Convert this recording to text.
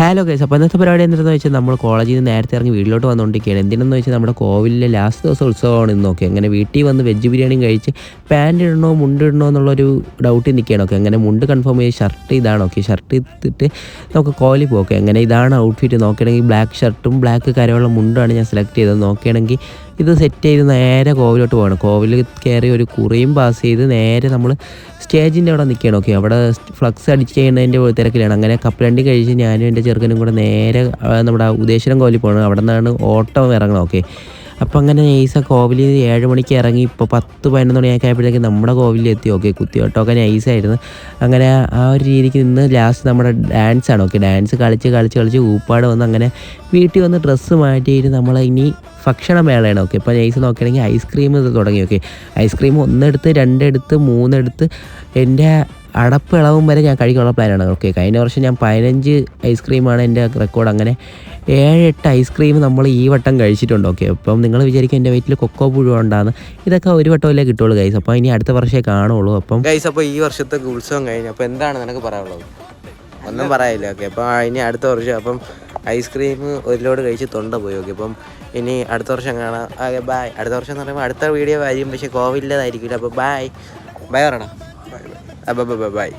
Hello guys, അപ്പോൾ ഇന്നത്തെ പരിപാടി എന്താണെന്ന് വെച്ചാൽ നമ്മൾ കോളേജിൽ നിന്ന് നേരത്തെ ഇറങ്ങി വീട്ടിലോട്ട് വന്നുകൊണ്ടിരിക്കുകയാണ്. എന്തിനെന്ന് വെച്ചാൽ നമ്മുടെ കോവിലിലെ ലാസ്റ്റ് ദിവസം ഉത്സവമാണ് ഇന്ന്. ഓക്കെ, അങ്ങനെ വീട്ടിൽ വന്ന് വെജ് ബിരിയാണിയും കഴിച്ച് പാൻറ് ഇടണോ മുണ്ട് ഇടണോ എന്നുള്ളൊരു ഡൗട്ടിൽ നിൽക്കുകയാണ്. ഓക്കെ, അങ്ങനെ മുണ്ട് കൺഫേം ചെയ്ത് ഷർട്ട് ഇതാണ്. ഓക്കെ, ഷർട്ട് ഇട്ടിട്ട് നമുക്ക് കോലി പോക്കെ. അങ്ങനെ ഇതാണ് ഔട്ട്ഫിറ്റ്. നോക്കുകയാണെങ്കിൽ ബ്ലാക്ക് ഷർട്ടും ബ്ലാക്ക് കരമുള്ള മുണ്ടാണ് ഞാൻ സെലക്ട് ചെയ്തത്. നോക്കുകയാണെങ്കിൽ ഇത് സെറ്റ് ചെയ്ത് നേരെ കോവിലോട്ട് പോകണം. കോവിൽ കയറി ഒരു കുറിയും പാസ് ചെയ്ത് നേരെ നമ്മൾ സ്റ്റേജിൻ്റെ അവിടെ നിൽക്കുകയാണ്. ഓക്കെ, അവിടെ ഫ്ലക്സ് അടിച്ച് ചെയ്യുന്നതിൻ്റെ തിരക്കിലാണ്. അങ്ങനെ കപ്പലണ്ടി കഴിച്ച് ഞാനും എൻ്റെ ചെറുക്കനും കൂടെ നേരെ നമ്മുടെ ഉദ്ദേശം കോവിലിൽ പോകണം. അവിടെ നിന്നാണ് ഓട്ടം ഇറങ്ങണം. ഓക്കെ, അപ്പോൾ അങ്ങനെ നൈസ കോവിൽ 7 മണിക്ക് ഇറങ്ങി ഇപ്പോൾ 10-11 മണിയൊക്കെ ആയപ്പോഴത്തേക്കും നമ്മുടെ കോവിലിൽ എത്തി. ഓക്കെ, കുത്തിയോട്ടമൊക്കെ നൈസായിരുന്നു. അങ്ങനെ ആ ഒരു രീതിക്ക് നിന്ന് ലാസ്റ്റ് നമ്മുടെ ഡാൻസാണ്. ഓക്കെ, ഡാൻസ് കളിച്ച് ഊപ്പാട് വന്ന് അങ്ങനെ വീട്ടിൽ വന്ന് ഡ്രസ്സ് മാറ്റിയിട്ട് നമ്മൾ ഇനി ഭക്ഷണമേളയാണ്. ഓക്കെ, ഇപ്പോൾ നൈസ് നോക്കുകയാണെങ്കിൽ ഐസ്ക്രീം ഇത് തുടങ്ങി. ഓക്കെ, ഐസ്ക്രീം 1 എടുത്ത് 2 എടുത്ത് 3 എടുത്ത് എൻ്റെ അടപ്പ് ഇളവും വരെ ഞാൻ കഴിക്കാനുള്ള പ്ലാനാണ്. ഓക്കെ, കഴിഞ്ഞ വർഷം ഞാൻ 15 ഐസ്ക്രീമാണ് എൻ്റെ റെക്കോർഡ്. അങ്ങനെ 7-8 ഐസ്ക്രീം നമ്മൾ ഈ വട്ടം കഴിച്ചിട്ടുണ്ട്. ഓക്കെ, അപ്പം നിങ്ങൾ വിചാരിക്കും എൻ്റെ വീട്ടിൽ കൊക്കോ പുഴു ഉണ്ടാകുന്ന, ഇതൊക്കെ ഒരു വട്ടമല്ലേ കിട്ടുള്ളൂ ഗൈസ്. അപ്പോൾ ഇനി അടുത്ത വർഷമേ കാണുള്ളൂ. അപ്പം ഗൈസ്, അപ്പോൾ ഈ വർഷത്തെ ഉത്സവം കഴിഞ്ഞു. അപ്പോൾ എന്താണ് നിനക്ക് പറയാനുള്ളത്? ഒന്നും പറയാനില്ല. ഓക്കെ, അപ്പോൾ ഇനി അടുത്ത വർഷം അപ്പം ഐസ്ക്രീം ഒരു ലോഡ് കഴിച്ച് തൊണ്ട പോയി. ഓക്കെ, അപ്പം ഇനി അടുത്ത വർഷം കാണാം. Okay, bye. അടുത്ത വർഷം എന്ന് പറയുമ്പോൾ അടുത്ത വീഡിയോ വരും, പക്ഷേ കോവിലിൻ്റെതായിരിക്കില്ല. അപ്പോൾ ബൈ പറയണം. ബൈ.